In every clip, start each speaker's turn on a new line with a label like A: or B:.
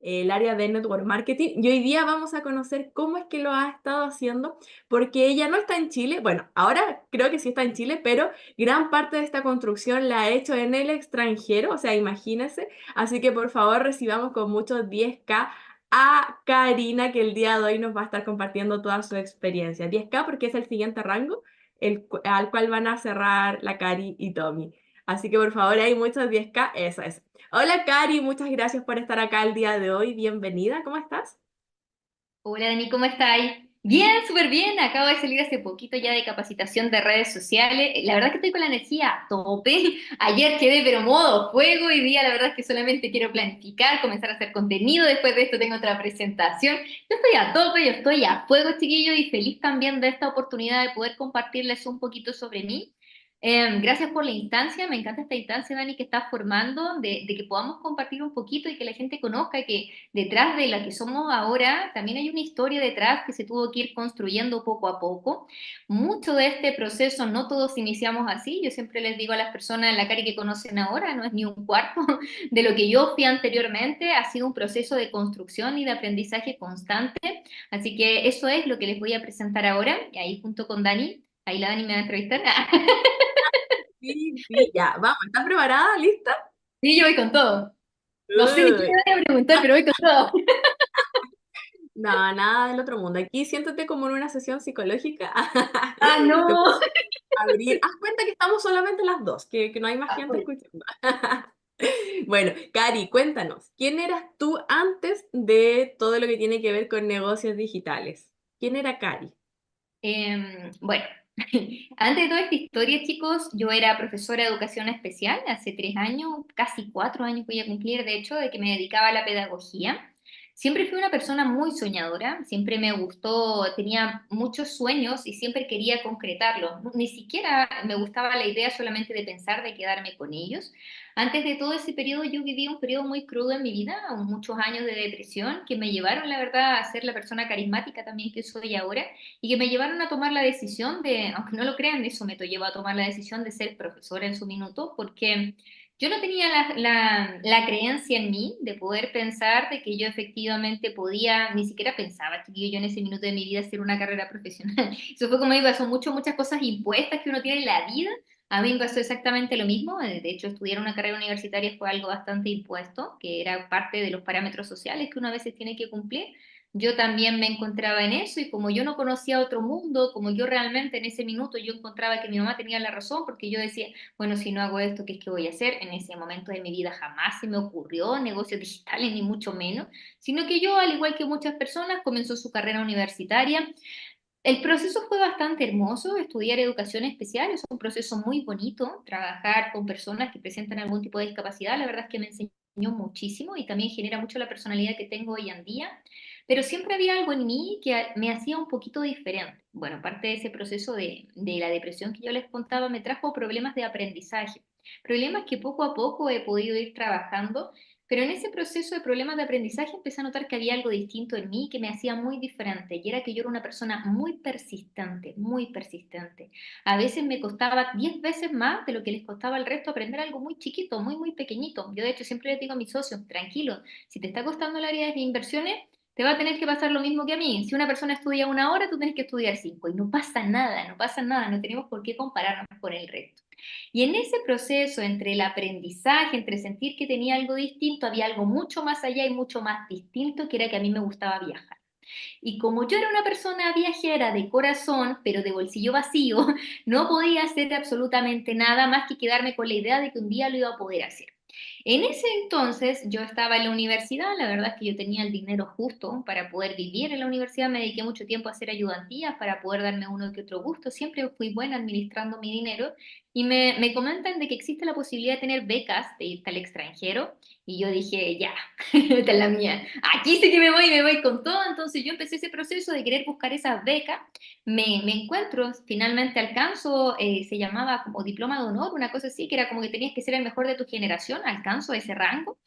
A: el área de Network Marketing. Y hoy día vamos a conocer cómo es que lo ha estado haciendo, porque ella no está en Chile. Bueno, ahora creo que sí está en Chile, pero gran parte de esta construcción la ha hecho en el extranjero, o sea, imagínense. Así que por favor recibamos con muchos 10K a Karina, que el día de hoy nos va a estar compartiendo toda su experiencia. 10K porque es el siguiente rango al cual van a cerrar la Cari y Tommy. Así que por favor hay muchos 10K, eso es. Hola Cari, muchas gracias por estar acá el día de hoy. Bienvenida, ¿cómo estás?
B: Hola Dani, ¿cómo estáis? Bien, súper bien. Acabo de salir hace poquito ya de capacitación de redes sociales. La verdad es que estoy con la energía a tope. Ayer quedé pero modo fuego. Hoy día la verdad es que solamente quiero planificar, comenzar a hacer contenido. Después de esto tengo otra presentación. Yo estoy a tope, yo estoy a fuego, chiquillo, y feliz también de esta oportunidad de poder compartirles un poquito sobre mí. Gracias por la instancia, me encanta esta instancia, Dani, que estás formando, de que podamos compartir un poquito y que la gente conozca que detrás de la que somos ahora, también hay una historia detrás que se tuvo que ir construyendo poco a poco. Mucho de este proceso, no todos iniciamos así. Yo siempre les digo a las personas, la Cari que conocen ahora, no es ni un cuarto de lo que yo fui anteriormente. Ha sido un proceso de construcción y de aprendizaje constante. Así que eso es lo que les voy a presentar ahora, y ahí junto con Dani. Ahí la Dani me va a entrevistar.
A: Sí, sí, ya, vamos, ¿estás preparada? ¿Lista?
B: Sí, yo voy con todo. No sé ni qué
A: Uy.
B: me van a preguntar, pero voy con todo.
A: No, nada del otro mundo. Aquí siéntate como en una sesión psicológica.
B: Ah,
A: Te puedo
B: no.
A: abrir. Haz cuenta que estamos solamente las dos, que no hay más
B: Ah,
A: gente
B: voy.
A: escuchando. Bueno, Cari, cuéntanos, ¿quién eras tú antes de todo lo que tiene que ver con negocios digitales? ¿Quién era Cari?
B: Bueno, antes de toda esta historia, chicos, yo era profesora de educación especial hace 3 años, casi 4 años voy a cumplir, de hecho, de que me dedicaba a la pedagogía. Siempre fui una persona muy soñadora, siempre me gustó, tenía muchos sueños y siempre quería concretarlos. Ni siquiera me gustaba la idea solamente de pensar de quedarme con ellos. Antes de todo ese periodo, yo viví un periodo muy crudo en mi vida, muchos años de depresión que me llevaron, la verdad, a ser la persona carismática también que soy ahora y que me llevaron a tomar la decisión de, aunque no lo crean, eso me llevó a tomar la decisión de ser profesora en su minuto, porque yo no tenía la creencia en mí de poder pensar de que yo efectivamente podía, ni siquiera pensaba, chiquillo, yo en ese minuto de mi vida hacer una carrera profesional. Eso fue como me pasó muchas cosas impuestas que uno tiene en la vida. A mí me pasó exactamente lo mismo. De hecho, estudiar una carrera universitaria fue algo bastante impuesto, que era parte de los parámetros sociales que uno a veces tiene que cumplir. Yo también me encontraba en eso y como yo no conocía otro mundo, como yo realmente en ese minuto yo encontraba que mi mamá tenía la razón porque yo decía, bueno, si no hago esto, ¿qué es que voy a hacer? En ese momento de mi vida jamás se me ocurrió negocios digitales, ni mucho menos, sino que yo, al igual que muchas personas, comenzó su carrera universitaria. El proceso fue bastante hermoso, estudiar educación especial es un proceso muy bonito, trabajar con personas que presentan algún tipo de discapacidad, la verdad es que me enseñó muchísimo y también genera mucho la personalidad que tengo hoy en día, pero siempre había algo en mí que me hacía un poquito diferente. Bueno, parte de ese proceso de la depresión que yo les contaba me trajo problemas de aprendizaje, problemas que poco a poco he podido ir trabajando, pero en ese proceso de problemas de aprendizaje empecé a notar que había algo distinto en mí que me hacía muy diferente y era que yo era una persona muy persistente, muy persistente. A veces me costaba 10 veces más de lo que les costaba al resto aprender algo muy chiquito, muy pequeñito. Yo de hecho siempre les digo a mis socios, tranquilo, si te está costando el área de inversiones, te va a tener que pasar lo mismo que a mí. Si una persona estudia 1 hora, tú tienes que estudiar 5 y no pasa nada, no pasa nada, no tenemos por qué compararnos con el resto. Y en ese proceso entre el aprendizaje, entre sentir que tenía algo distinto, había algo mucho más allá y mucho más distinto, que era que a mí me gustaba viajar. Y como yo era una persona viajera de corazón, pero de bolsillo vacío, no podía hacer absolutamente nada más que quedarme con la idea de que un día lo iba a poder hacer. En ese entonces yo estaba en la universidad, la verdad es que yo tenía el dinero justo para poder vivir en la universidad, me dediqué mucho tiempo a hacer ayudantías para poder darme uno que otro gusto, siempre fui buena administrando mi dinero y me comentan de que existe la posibilidad de tener becas, de irte al extranjero y yo dije, ya, esta es la mía, aquí sí que me voy con todo, entonces yo empecé ese proceso de querer buscar esas becas, me encuentro, finalmente alcanzo, se llamaba como diploma de honor, una cosa así, que era como que tenías que ser el mejor de tu generación, alcanzo ese rango.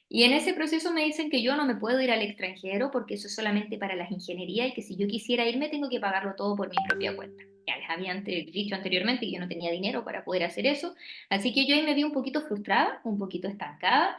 B: Y en ese proceso me dicen que yo no me puedo ir al extranjero porque eso es solamente para las ingenierías y que si yo quisiera irme tengo que pagarlo todo por mi propia cuenta. Ya les había dicho anteriormente que yo no tenía dinero para poder hacer eso, así que yo ahí me vi un poquito frustrada, un poquito estancada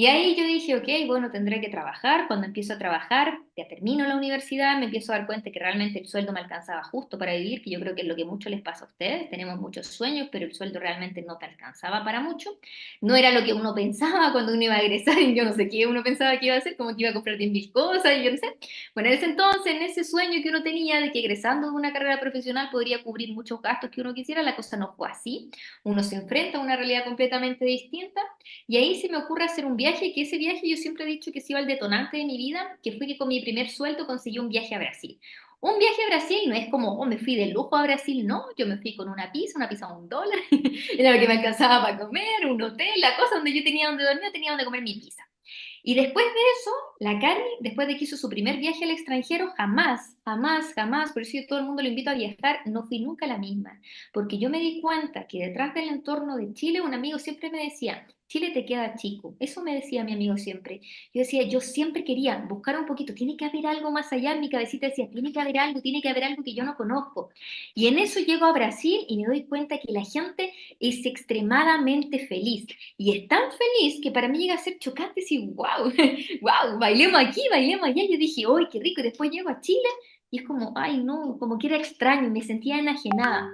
B: Y ahí yo dije, ok, bueno, tendré que trabajar. Cuando empiezo a trabajar, ya termino la universidad, me empiezo a dar cuenta que realmente el sueldo me alcanzaba justo para vivir, que yo creo que es lo que mucho les pasa a ustedes. Tenemos muchos sueños, pero el sueldo realmente no te alcanzaba para mucho. No era lo que uno pensaba cuando uno iba a egresar, y yo no sé qué uno pensaba que iba a hacer, como que iba a comprar 10.000 cosas, y yo no sé. Bueno, en ese entonces, en ese sueño que uno tenía de que egresando de una carrera profesional podría cubrir muchos gastos que uno quisiera, la cosa no fue así. Uno se enfrenta a una realidad completamente distinta y ahí se me ocurre hacer un viaje, que ese viaje yo siempre he dicho que ha sido el detonante de mi vida, que fue que con mi primer sueldo conseguí un viaje a Brasil. Un viaje a Brasil no es como, oh, me fui de lujo a Brasil, no, yo me fui con una pizza a $1, era lo que me alcanzaba para comer, un hotel, la cosa donde yo tenía donde dormir, tenía donde comer mi pizza. Y después de eso, la Cari, después de que hizo su primer viaje al extranjero, jamás, jamás, jamás, por eso yo todo el mundo lo invito a viajar, no fui nunca la misma, porque yo me di cuenta que detrás del entorno de Chile, un amigo siempre me decía, Chile te queda chico, eso me decía mi amigo siempre. Yo decía, yo siempre quería buscar un poquito, tiene que haber algo más allá, en mi cabecita decía, tiene que haber algo que yo no conozco. Y en eso llego a Brasil y me doy cuenta que la gente es extremadamente feliz. Y es tan feliz que para mí llega a ser chocante decir, wow, wow, bailemos aquí, bailemos allá. Yo dije, ¡ay, qué rico! Y después llego a Chile y es como, ay, no, como que era extraño, me sentía enajenada.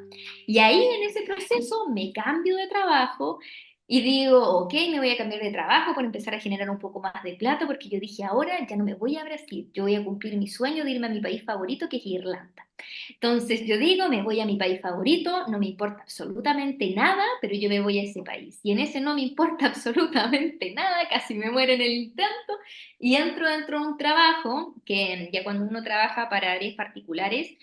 B: Y ahí en ese proceso me cambio de trabajo y digo, ok, me voy a cambiar de trabajo para empezar a generar un poco más de plata, porque yo dije, ahora ya no me voy a Brasil, yo voy a cumplir mi sueño de irme a mi país favorito, que es Irlanda. Entonces yo digo, me voy a mi país favorito, no me importa absolutamente nada, pero yo me voy a ese país. Y en ese no me importa absolutamente nada, casi me muero en el intento, y entro dentro de un trabajo que ya cuando uno trabaja para áreas particulares,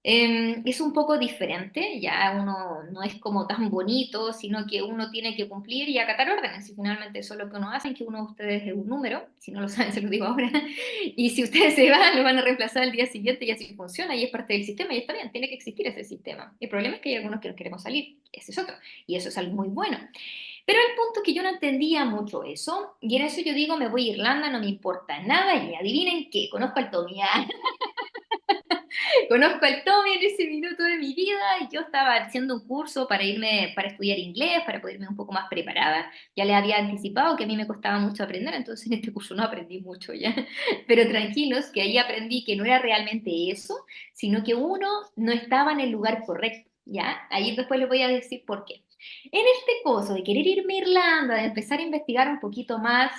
B: es un poco diferente, ya uno no es como tan bonito, sino que uno tiene que cumplir y acatar órdenes, y finalmente eso es lo que uno hace, que uno de ustedes es un número, si no lo saben se lo digo ahora, y si ustedes se van, lo van a reemplazar al día siguiente y así funciona, y es parte del sistema, y está bien, tiene que existir ese sistema. El problema es que hay algunos que no queremos salir, ese es otro, y eso es algo muy bueno. Pero el punto es que yo no entendía mucho eso, y en eso yo digo, me voy a Irlanda, no me importa nada, y adivinen qué, conozco al Tommy. Conozco al Tommy en ese minuto de mi vida y yo estaba haciendo un curso para irme, para estudiar inglés, para poderme un poco más preparada. Ya le había anticipado que a mí me costaba mucho aprender, entonces en este curso no aprendí mucho ya. Pero tranquilos, que ahí aprendí que no era realmente eso, sino que uno no estaba en el lugar correcto, ¿ya? Ahí después les voy a decir por qué. En este coso de querer irme a Irlanda, de empezar a investigar un poquito más,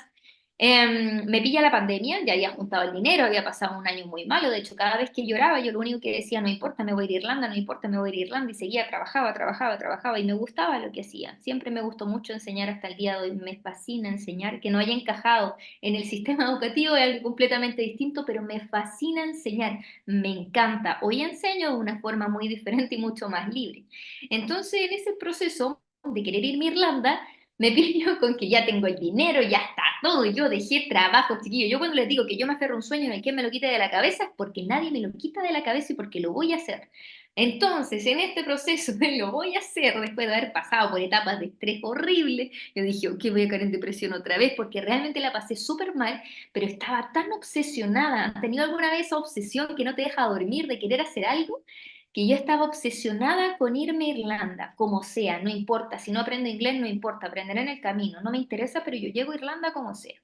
B: me pilla la pandemia, ya había juntado el dinero, había pasado un año muy malo, de hecho cada vez que lloraba yo lo único que decía, no importa, me voy a ir a Irlanda, no importa, me voy a ir a Irlanda, y seguía, trabajaba, trabajaba, trabajaba y me gustaba lo que hacía. Siempre me gustó mucho enseñar hasta el día de hoy, me fascina enseñar, que no haya encajado en el sistema educativo es algo completamente distinto, pero me fascina enseñar, me encanta. Hoy enseño de una forma muy diferente y mucho más libre. Entonces en ese proceso de querer irme a Irlanda, me pillo con que ya tengo el dinero, ya está todo. Yo dejé trabajo, chiquillo. Yo cuando les digo que yo me aferro a un sueño en el que me lo quite de la cabeza, es porque nadie me lo quita de la cabeza y porque lo voy a hacer. Entonces, en este proceso de lo voy a hacer, después de haber pasado por etapas de estrés horrible, yo dije, ok, voy a caer en depresión otra vez, porque realmente la pasé súper mal, pero estaba tan obsesionada. ¿Has tenido alguna vez esa obsesión que no te deja dormir de querer hacer algo? Que yo estaba obsesionada con irme a Irlanda, como sea, no importa, si no aprendo inglés, no importa, aprenderé en el camino, no me interesa, pero yo llego a Irlanda como sea.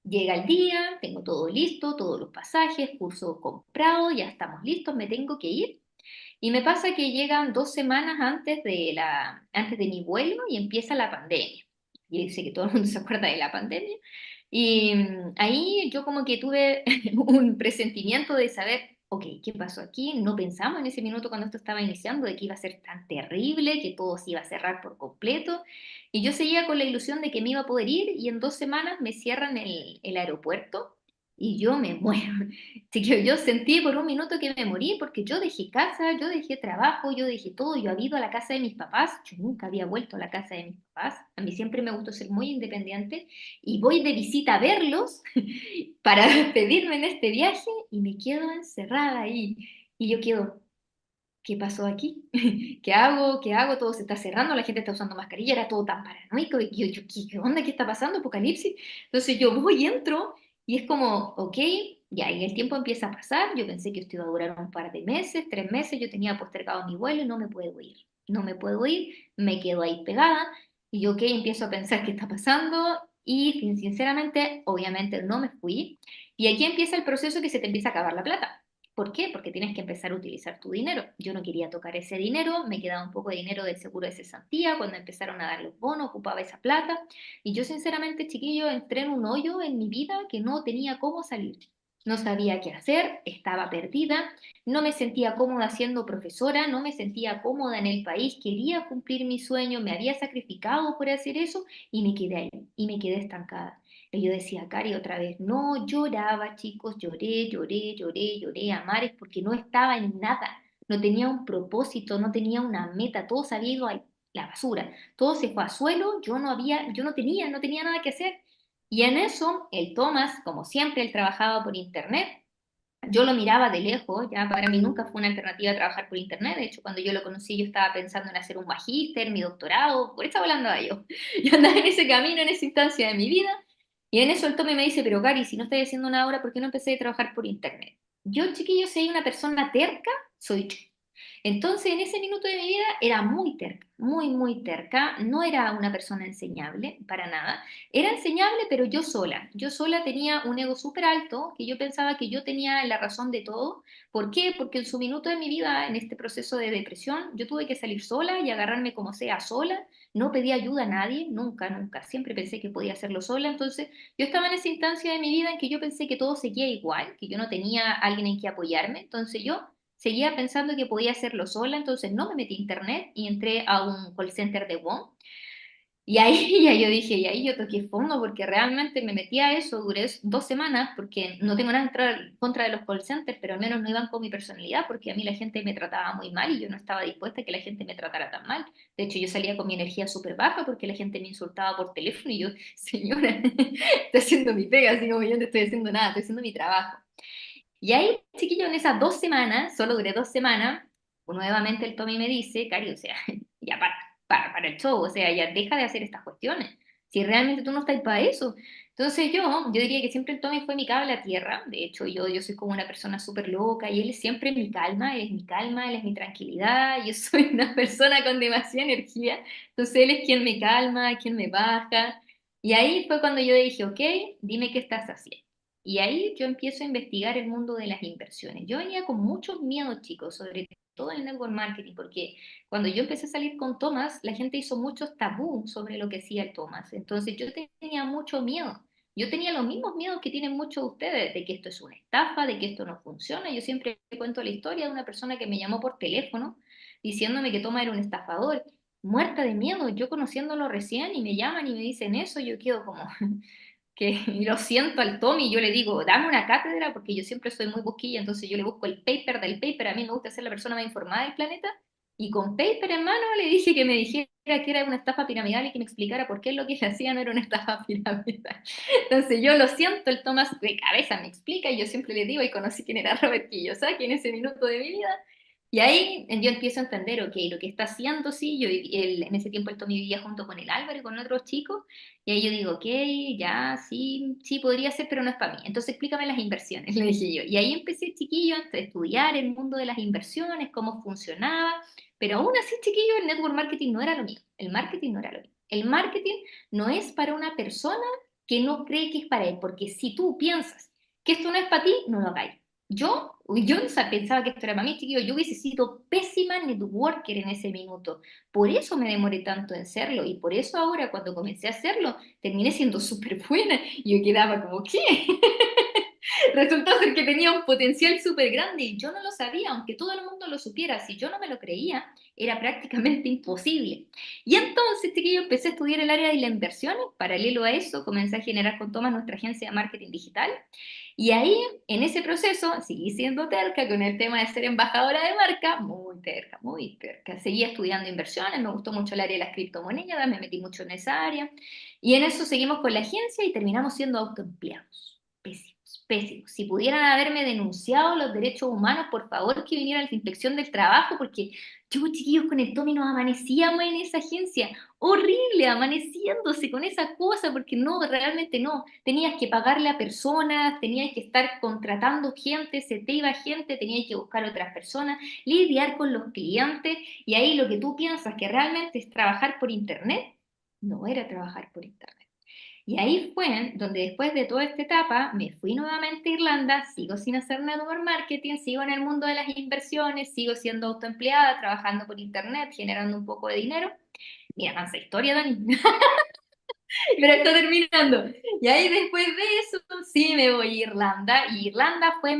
B: Llega el día, tengo todo listo, todos los pasajes, curso comprado, ya estamos listos, me tengo que ir. Y me pasa que llegan 2 semanas antes de mi vuelo y empieza la pandemia. Y sé que todo el mundo se acuerda de la pandemia. Y ahí yo como que tuve un presentimiento de saber, ok, ¿qué pasó aquí? No pensamos en ese minuto cuando esto estaba iniciando de que iba a ser tan terrible, que todo se iba a cerrar por completo. Y yo seguía con la ilusión de que me iba a poder ir y en 2 semanas me cierran el aeropuerto y yo me muero. Así que yo sentí por un minuto que me morí porque yo dejé casa, yo dejé trabajo, yo dejé todo. Yo había ido a la casa de mis papás, yo nunca había vuelto a la casa de mis papás. A mí siempre me gustó ser muy independiente y voy de visita a verlos para despedirme en este viaje y me quedo encerrada ahí. Y yo quedo, ¿qué pasó aquí? ¿Qué hago? ¿Qué hago? Todo se está cerrando, la gente está usando mascarilla, era todo tan paranoico. Y yo, ¿qué onda? ¿Qué está pasando? ¿Apocalipsis? Entonces yo voy y entro y es como, ok, ya, y el tiempo empieza a pasar. Yo pensé que esto iba a durar un par de meses, 3 meses. Yo tenía postergado mi vuelo y no me puedo ir. No me puedo ir, me quedo ahí pegada. Y yo, ok, empiezo a pensar qué está pasando. Y sinceramente, obviamente no me fui. Y aquí empieza el proceso que se te empieza a acabar la plata. ¿Por qué? Porque tienes que empezar a utilizar tu dinero. Yo no quería tocar ese dinero, me quedaba un poco de dinero del seguro de cesantía, cuando empezaron a dar los bonos ocupaba esa plata y yo sinceramente, chiquillo, entré en un hoyo en mi vida que no tenía cómo salir. No sabía qué hacer, estaba perdida, no me sentía cómoda siendo profesora, no me sentía cómoda en el país, quería cumplir mi sueño, me había sacrificado por hacer eso y me quedé ahí, y me quedé estancada. Y yo decía, Cari, otra vez, no, lloraba, chicos, lloré, lloré, lloré, lloré a mares porque no estaba en nada, no tenía un propósito, no tenía una meta, todo se había ido a la basura, todo se fue a suelo, yo no tenía nada que hacer. Y en eso, el Tomás, como siempre, él trabajaba por internet, yo lo miraba de lejos, ya para mí nunca fue una alternativa trabajar por internet. De hecho, cuando yo lo conocí, yo estaba pensando en hacer un magíster, mi doctorado, por eso hablando de yo. Yo andaba en ese camino, en esa instancia de mi vida. Y en eso el Tommy me dice, pero Cari, si no estoy haciendo nada ahora, ¿por qué no empecé a trabajar por internet? Yo, chiquillo, si hay una persona terca, soy yo. Entonces, en ese minuto de mi vida era muy terca, muy, muy terca. No era una persona enseñable, para nada. Era enseñable, pero yo sola. Yo sola tenía un ego súper alto, que yo pensaba que yo tenía la razón de todo. ¿Por qué? Porque en su minuto de mi vida, en este proceso de depresión, yo tuve que salir sola y agarrarme como sea sola. No pedí ayuda a nadie, nunca, nunca. Siempre pensé que podía hacerlo sola. Entonces, yo estaba en esa instancia de mi vida en que yo pensé que todo seguía igual, que yo no tenía alguien en que apoyarme. Entonces, yo seguía pensando que podía hacerlo sola, entonces no me metí a internet y entré a un call center de WOM. Y ahí ya yo dije, y ahí yo toqué fondo porque realmente me metí a eso, duré 2 semanas porque no tengo nada en contra de los call centers, pero al menos no iban con mi personalidad porque a mí la gente me trataba muy mal y yo no estaba dispuesta a que la gente me tratara tan mal. De hecho, yo salía con mi energía súper baja porque la gente me insultaba por teléfono y yo, señora, estoy haciendo mi pega, así como yo no estoy haciendo nada, estoy haciendo mi trabajo. Y ahí, chiquillo, en esas 2 semanas, solo duré 2 semanas, pues nuevamente el Tommy me dice, Cari, o sea, ya para el show, o sea, ya deja de hacer estas cuestiones, si realmente tú no estás para eso. Entonces yo diría que siempre el Tommy fue mi cable a tierra, de hecho yo soy como una persona súper loca y él es siempre mi calma, él es mi calma, él es mi tranquilidad, yo soy una persona con demasiada energía, entonces él es quien me calma, quien me baja. Y ahí fue cuando yo dije, ok, dime qué estás haciendo. Y ahí yo empiezo a investigar el mundo de las inversiones. Yo venía con muchos miedos, chicos, sobre todo el network marketing, porque cuando yo empecé a salir con Thomas, la gente hizo muchos tabú sobre lo que hacía el Thomas. Entonces yo tenía mucho miedo. Yo tenía los mismos miedos que tienen muchos de ustedes, de que esto es una estafa, de que esto no funciona. Yo siempre cuento la historia de una persona que me llamó por teléfono diciéndome que Thomas era un estafador. Muerta de miedo, yo conociéndolo recién y me llaman y me dicen eso, yo quedo como, que y lo siento al Tommy, yo le digo, dame una cátedra, porque yo siempre soy muy busquilla, entonces yo le busco el paper del paper, a mí me gusta ser la persona más informada del planeta, y con paper en mano le dije que me dijera que era una estafa piramidal y que me explicara por qué lo que él hacía no era una estafa piramidal. Entonces yo lo siento, el Tomás de cabeza me explica, y yo siempre le digo, y conocí quién era Robert Kiyosaki en ese minuto de mi vida, y ahí yo empiezo a entender, ok, lo que está haciendo, sí, en ese tiempo el Tommy vivía junto con el Álvaro y con otros chicos, y ahí yo digo, ok, ya, sí, sí, podría ser, pero no es para mí. Entonces explícame las inversiones, le dije yo. Y ahí empecé, chiquillo, a estudiar el mundo de las inversiones, cómo funcionaba, pero aún así, chiquillo, el network marketing no era lo mío. El marketing no era lo mío. El marketing no es para una persona que no cree que es para él, porque si tú piensas que esto no es para ti, no lo hagáis. Yo no pensaba que esto era para mí, chiquillo. Yo hubiese sido pésima networker en ese minuto. Por eso me demoré tanto en serlo y por eso ahora cuando comencé a hacerlo terminé siendo súper buena. Y yo quedaba como, ¿qué? Resultó ser que tenía un potencial súper grande y yo no lo sabía, aunque todo el mundo lo supiera. Si yo no me lo creía, era prácticamente imposible. Y entonces, chiquillo, empecé a estudiar el área de las inversiones. Paralelo a eso, comencé a generar con Tomás nuestra agencia de marketing digital. Y ahí, en ese proceso, seguí siendo terca con el tema de ser embajadora de marca, muy terca, muy terca. Seguía estudiando inversiones, me gustó mucho el área de las criptomonedas, me metí mucho en esa área. Y en eso seguimos con la agencia y terminamos siendo autoempleados. Pésimos, pésimos. Si pudieran haberme denunciado los derechos humanos, por favor que vinieran a la inspección del trabajo, porque yo, chiquillos, con el Tommy nos amanecíamos en esa agencia horrible, amaneciéndose con esa cosa, porque no, realmente no. Tenías que pagarle a personas, tenías que estar contratando gente, se te iba gente, tenías que buscar otras personas, lidiar con los clientes, y ahí lo que tú piensas que realmente es trabajar por internet, no era trabajar por internet. Y ahí fue donde después de toda esta etapa me fui nuevamente a Irlanda, sigo sin hacer network marketing, sigo en el mundo de las inversiones, sigo siendo autoempleada, trabajando por internet, generando un poco de dinero. Mira, mansa historia, Dani. Pero está terminando. Y ahí después de eso, sí me voy a Irlanda. Y Irlanda fue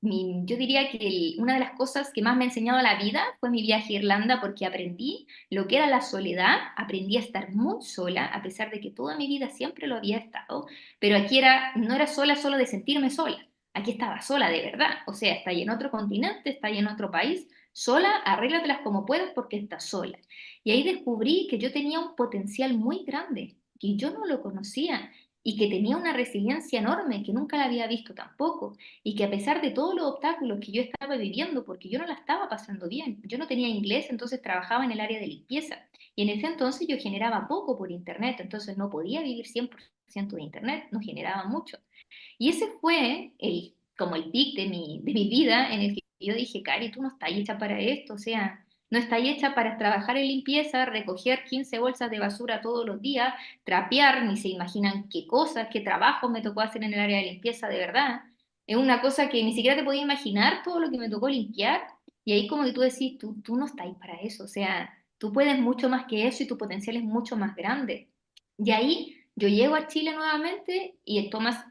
B: yo diría que una de las cosas que más me ha enseñado la vida fue mi viaje a Irlanda porque aprendí lo que era la soledad, aprendí a estar muy sola, a pesar de que toda mi vida siempre lo había estado, pero aquí no era sola solo de sentirme sola, aquí estaba sola de verdad, o sea, está ahí en otro continente, está ahí en otro país, sola, arréglatelas como puedas porque estás sola. Y ahí descubrí que yo tenía un potencial muy grande, que yo no lo conocía y que tenía una resiliencia enorme que nunca la había visto tampoco. Y que a pesar de todos los obstáculos que yo estaba viviendo, porque yo no la estaba pasando bien, yo no tenía inglés, entonces trabajaba en el área de limpieza. Y en ese entonces yo generaba poco por internet, entonces no podía vivir 100% de internet, no generaba mucho. Y ese fue como el pic de mi vida en el que yo dije, Cari, tú no estás hecha para esto, o sea, no estás hecha para trabajar en limpieza, recoger 15 bolsas de basura todos los días, trapear, ni se imaginan qué cosas, qué trabajo me tocó hacer en el área de limpieza de verdad. Es una cosa que ni siquiera te podía imaginar todo lo que me tocó limpiar. Y ahí como que tú decís, tú no estás ahí para eso, o sea, tú puedes mucho más que eso y tu potencial es mucho más grande. Y ahí yo llego a Chile nuevamente y el Tomás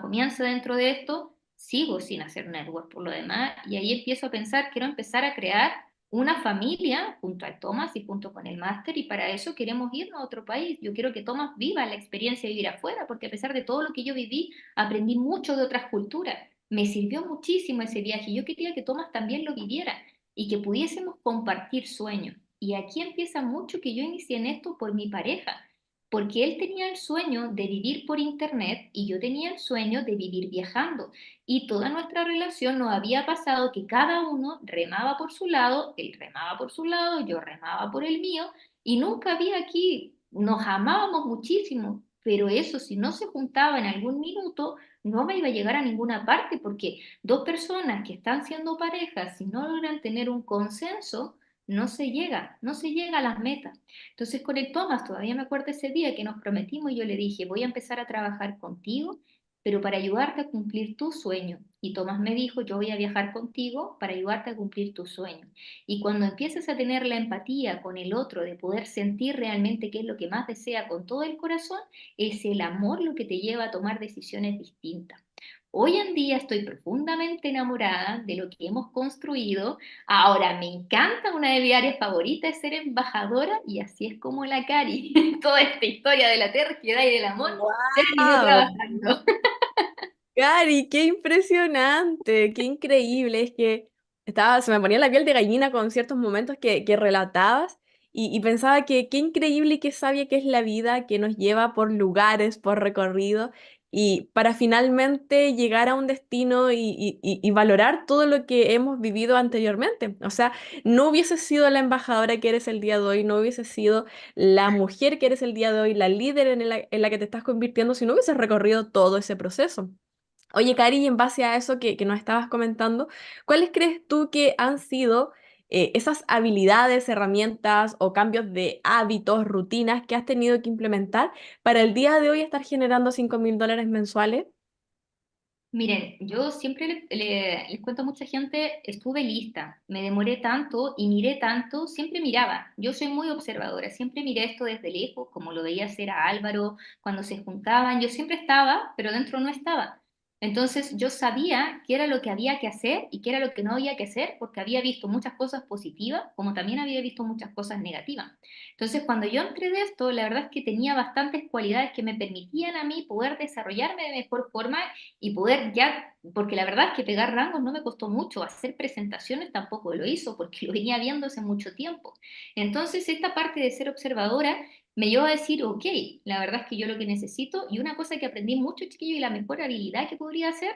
B: comienza dentro de esto, sigo sin hacer network por lo demás, y ahí empiezo a pensar, quiero empezar a crear una familia junto al Tomás y junto con el máster, y para eso queremos irnos a otro país. Yo quiero que Tomás viva la experiencia de vivir afuera, porque a pesar de todo lo que yo viví, aprendí mucho de otras culturas. Me sirvió muchísimo ese viaje, y yo quería que Tomás también lo viviera y que pudiésemos compartir sueños. Y aquí empieza mucho que yo inicié en esto por mi pareja, porque él tenía el sueño de vivir por internet y yo tenía el sueño de vivir viajando. Y toda nuestra relación nos había pasado que cada uno remaba por su lado, él remaba por su lado, yo remaba por el mío, y nunca había aquí, nos amábamos muchísimo, pero eso si no se juntaba en algún minuto, no me iba a llegar a ninguna parte, porque dos personas que están siendo parejas, si no logran tener un consenso, no se llega a las metas. Entonces con el Tomás, todavía me acuerdo ese día que nos prometimos y yo le dije, voy a empezar a trabajar contigo, pero para ayudarte a cumplir tu sueño. Y Tomás me dijo, yo voy a viajar contigo para ayudarte a cumplir tu sueño. Y cuando empiezas a tener la empatía con el otro, de poder sentir realmente qué es lo que más desea con todo el corazón, es el amor lo que te lleva a tomar decisiones distintas. Hoy en día estoy profundamente enamorada de lo que hemos construido. Ahora me encanta, una de mis áreas favoritas es ser embajadora y así es como la Cari, toda esta historia de la terquedad y del amor, terminó
A: ¡Wow!
B: trabajando.
A: Cari, qué impresionante, qué increíble. Es que se me ponía la piel de gallina con ciertos momentos que relatabas y pensaba que qué increíble y qué sabia que es la vida que nos lleva por lugares, por recorrido y para finalmente llegar a un destino y valorar todo lo que hemos vivido anteriormente. O sea, no hubiese sido la embajadora que eres el día de hoy, no hubiese sido la mujer que eres el día de hoy, la líder en la que te estás convirtiendo si no hubieses recorrido todo ese proceso. Oye, Cari, y en base a eso que nos estabas comentando, ¿cuáles crees tú que han sido esas habilidades, herramientas o cambios de hábitos, rutinas que has tenido que implementar para el día de hoy estar generando $5.000 mensuales?
B: Miren, yo siempre les cuento a mucha gente, estuve lista, me demoré tanto y miré tanto, siempre miraba. Yo soy muy observadora, siempre miré esto desde lejos, como lo veía hacer a Álvaro cuando se juntaban. Yo siempre estaba, pero dentro no estaba. Entonces yo sabía qué era lo que había que hacer y qué era lo que no había que hacer, porque había visto muchas cosas positivas, como también había visto muchas cosas negativas. Entonces, cuando yo entré de esto, la verdad es que tenía bastantes cualidades que me permitían a mí poder desarrollarme de mejor forma y poder ya, porque la verdad es que pegar rangos no me costó mucho, hacer presentaciones tampoco lo hizo, porque lo venía viendo hace mucho tiempo. Entonces, esta parte de ser observadora me llevó a decir, ok, la verdad es que yo lo que necesito, y una cosa que aprendí mucho, chiquillo, y la mejor habilidad que podría hacer,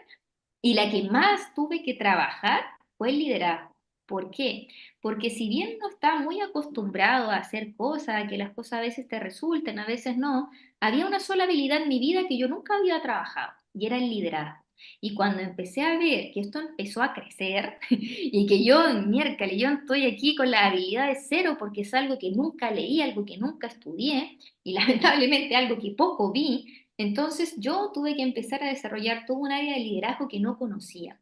B: y la que más tuve que trabajar, fue el liderazgo. ¿Por qué? Porque si bien no estaba muy acostumbrado a hacer cosas, a que las cosas a veces te resulten, a veces no, había una sola habilidad en mi vida que yo nunca había trabajado, y era el liderazgo. Y cuando empecé a ver que esto empezó a crecer y que yo, miércoles, yo estoy aquí con la habilidad de cero porque es algo que nunca leí, algo que nunca estudié y lamentablemente algo que poco vi, entonces yo tuve que empezar a desarrollar todo un área de liderazgo que no conocía.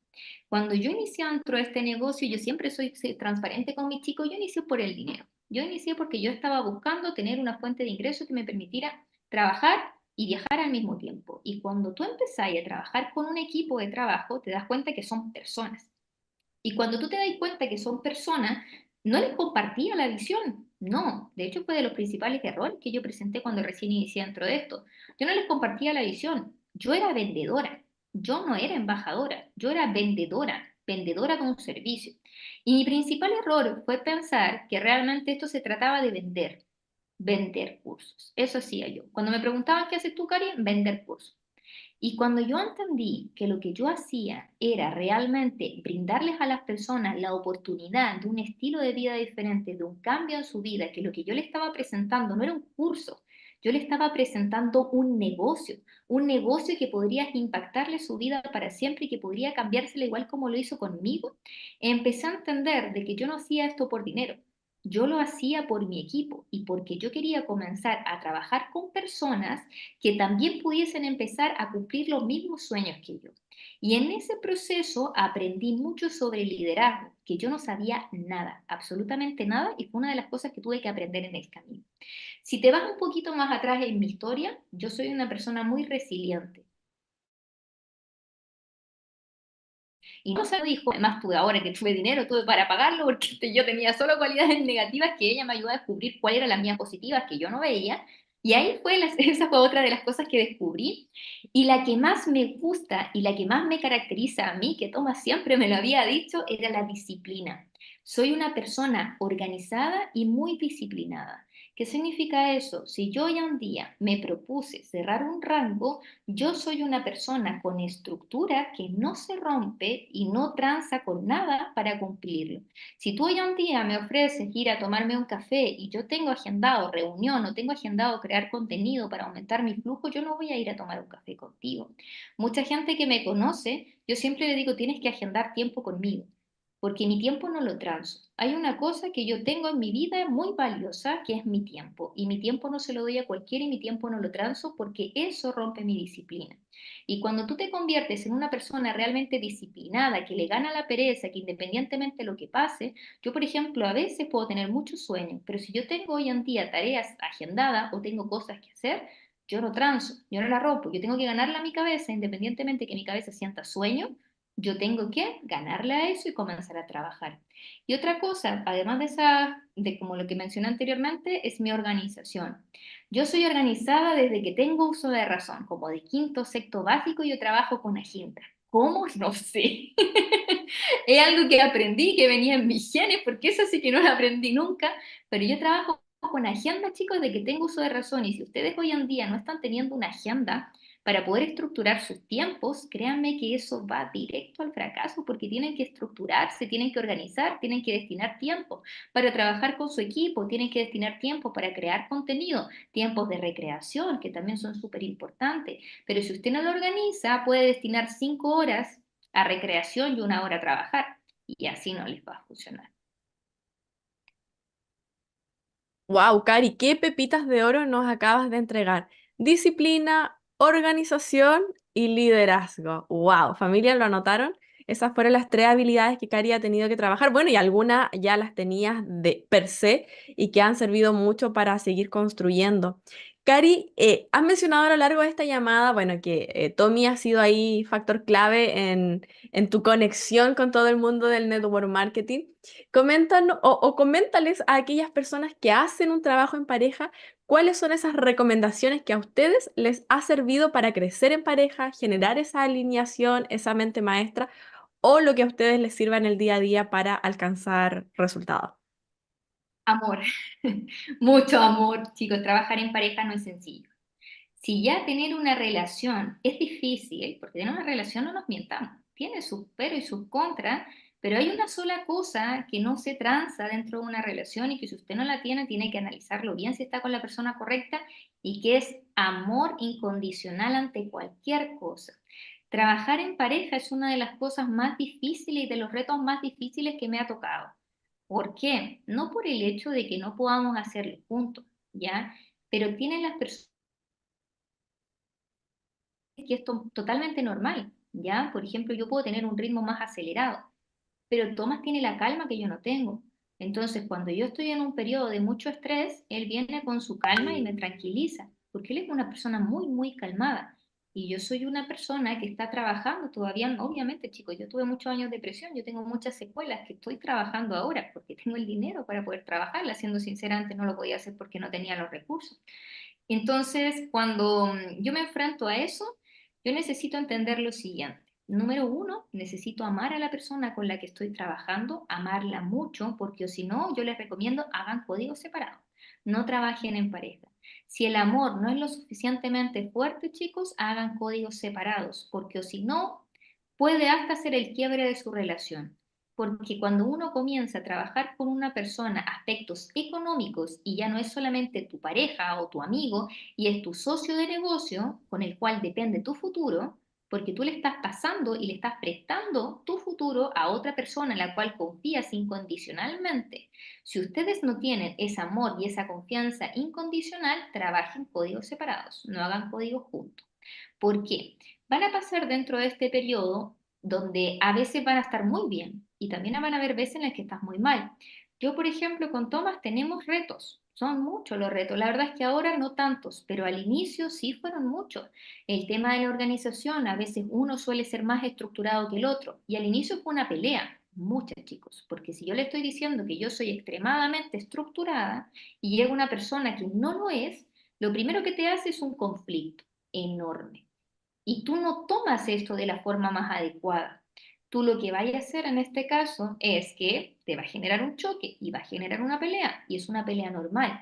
B: Cuando yo inicié dentro de este negocio, yo siempre soy transparente con mis chicos, yo inicié por el dinero. Yo inicié porque yo estaba buscando tener una fuente de ingreso que me permitiera trabajar y viajar al mismo tiempo. Y cuando tú empezás a trabajar con un equipo de trabajo, te das cuenta que son personas. Y cuando tú te das cuenta que son personas, no les compartía la visión. No, de hecho fue de los principales errores que yo presenté cuando recién inicié dentro de esto. Yo no les compartía la visión. Yo era vendedora. Yo no era embajadora. Yo era vendedora, vendedora de un servicio. Y mi principal error fue pensar que realmente esto se trataba de vender cursos. Eso hacía yo. Cuando me preguntaban qué haces tú, Cari, vender cursos. Y cuando yo entendí que lo que yo hacía era realmente brindarles a las personas la oportunidad de un estilo de vida diferente, de un cambio en su vida, que lo que yo le estaba presentando no era un curso, yo le estaba presentando un negocio que podría impactarle su vida para siempre y que podría cambiársela igual como lo hizo conmigo, empecé a entender de que yo no hacía esto por dinero. Yo lo hacía por mi equipo y porque yo quería comenzar a trabajar con personas que también pudiesen empezar a cumplir los mismos sueños que yo. Y en ese proceso aprendí mucho sobre liderazgo, que yo no sabía nada, absolutamente nada, y fue una de las cosas que tuve que aprender en el camino. Si te vas un poquito más atrás en mi historia, yo soy una persona muy resiliente. Y no se dijo, además tuve ahora que tuve dinero, tuve para pagarlo porque yo tenía solo cualidades negativas que ella me ayudó a descubrir cuáles eran las mías positivas que yo no veía. Y ahí fue, esa fue otra de las cosas que descubrí. Y la que más me gusta y la que más me caracteriza a mí, que Tomás siempre me lo había dicho, era la disciplina. Soy una persona organizada y muy disciplinada. ¿Qué significa eso? Si yo hoy en día me propuse cerrar un rango, yo soy una persona con estructura que no se rompe y no tranza con nada para cumplirlo. Si tú hoy en día me ofreces ir a tomarme un café y yo tengo agendado reunión o tengo agendado crear contenido para aumentar mi flujo, yo no voy a ir a tomar un café contigo. Mucha gente que me conoce, yo siempre le digo, tienes que agendar tiempo conmigo porque mi tiempo no lo transo. Hay una cosa que yo tengo en mi vida muy valiosa, que es mi tiempo, y mi tiempo no se lo doy a cualquiera y mi tiempo no lo transo porque eso rompe mi disciplina. Y cuando tú te conviertes en una persona realmente disciplinada, que le gana la pereza, que independientemente de lo que pase, yo por ejemplo a veces puedo tener muchos sueños, pero si yo tengo hoy en día tareas agendadas o tengo cosas que hacer, yo no transo, yo no la rompo, yo tengo que ganarla a mi cabeza, independientemente que mi cabeza sienta sueño, yo tengo que ganarle a eso y comenzar a trabajar. Y otra cosa, además de esa, de como lo que mencioné anteriormente, es mi organización. Yo soy organizada desde que tengo uso de razón, como de quinto, sexto básico, yo trabajo con agenda. ¿Cómo? No sé. Es algo que aprendí, que venía en mis genes, porque eso sí que no lo aprendí nunca, pero yo trabajo con agenda, chicos, de que tengo uso de razón. Y si ustedes hoy en día no están teniendo una agenda, para poder estructurar sus tiempos, créanme que eso va directo al fracaso porque tienen que estructurarse, tienen que organizar, tienen que destinar tiempo para trabajar con su equipo, tienen que destinar tiempo para crear contenido, tiempos de recreación que también son súper importantes. Pero si usted no lo organiza, puede destinar 5 horas a recreación y 1 hora a trabajar y así no les va a funcionar.
A: Wow, Cari, qué pepitas de oro nos acabas de entregar. Disciplina, organización y liderazgo. Wow, familia, ¿lo anotaron? Esas fueron las tres habilidades que Cari ha tenido que trabajar. Bueno, y algunas ya las tenías de per se y que han servido mucho para seguir construyendo. Cari, has mencionado a lo largo de esta llamada, bueno, que Tommy ha sido ahí factor clave en tu conexión con todo el mundo del network marketing. Coméntanos o coméntales a aquellas personas que hacen un trabajo en pareja, cuáles son esas recomendaciones que a ustedes les ha servido para crecer en pareja, generar esa alineación, esa mente maestra, o lo que a ustedes les sirva en el día a día para alcanzar resultados.
B: Amor, mucho amor, chicos, trabajar en pareja no es sencillo. Si ya tener una relación es difícil, porque tener una relación no nos mientamos, tiene sus peros y sus contras, pero hay una sola cosa que no se tranza dentro de una relación y que si usted no la tiene, tiene que analizarlo bien si está con la persona correcta y que es amor incondicional ante cualquier cosa. Trabajar en pareja es una de las cosas más difíciles y de los retos más difíciles que me ha tocado. ¿Por qué? No por el hecho de que no podamos hacerlo juntos, ¿ya? Pero tienen las personas que es totalmente normal, ¿ya? Por ejemplo, yo puedo tener un ritmo más acelerado, pero Tomás tiene la calma que yo no tengo. Entonces, cuando yo estoy en un periodo de mucho estrés, él viene con su calma y me tranquiliza, porque él es una persona muy, muy calmada. Y yo soy una persona que está trabajando todavía, obviamente, chicos, yo tuve muchos años de depresión, yo tengo muchas secuelas que estoy trabajando ahora, porque tengo el dinero para poder trabajarla, siendo sincera, antes no lo podía hacer porque no tenía los recursos. Entonces, cuando yo me enfrento a eso, yo necesito entender lo siguiente. Número uno, necesito amar a la persona con la que estoy trabajando, amarla mucho, porque o si no, yo les recomiendo hagan códigos separados, no trabajen en pareja. Si el amor no es lo suficientemente fuerte, chicos, hagan códigos separados, porque o si no, puede hasta ser el quiebre de su relación. Porque cuando uno comienza a trabajar con una persona aspectos económicos y ya no es solamente tu pareja o tu amigo y es tu socio de negocio con el cual depende tu futuro, porque tú le estás pasando y le estás prestando tu futuro a otra persona en la cual confías incondicionalmente. Si ustedes no tienen ese amor y esa confianza incondicional, trabajen códigos separados, no hagan códigos juntos. ¿Por qué? Van a pasar dentro de este periodo donde a veces van a estar muy bien y también van a haber veces en las que estás muy mal. Yo, por ejemplo, con Tomás tenemos retos, son muchos los retos. La verdad es que ahora no tantos, pero al inicio sí fueron muchos. El tema de la organización, a veces uno suele ser más estructurado que el otro y al inicio fue una pelea. Muchas chicos, porque si yo le estoy diciendo que yo soy extremadamente estructurada y llega una persona que no lo es, lo primero que te hace es un conflicto enorme. Y tú no tomas esto de la forma más adecuada. Tú lo que vayas a hacer en este caso es que te va a generar un choque y va a generar una pelea, y es una pelea normal.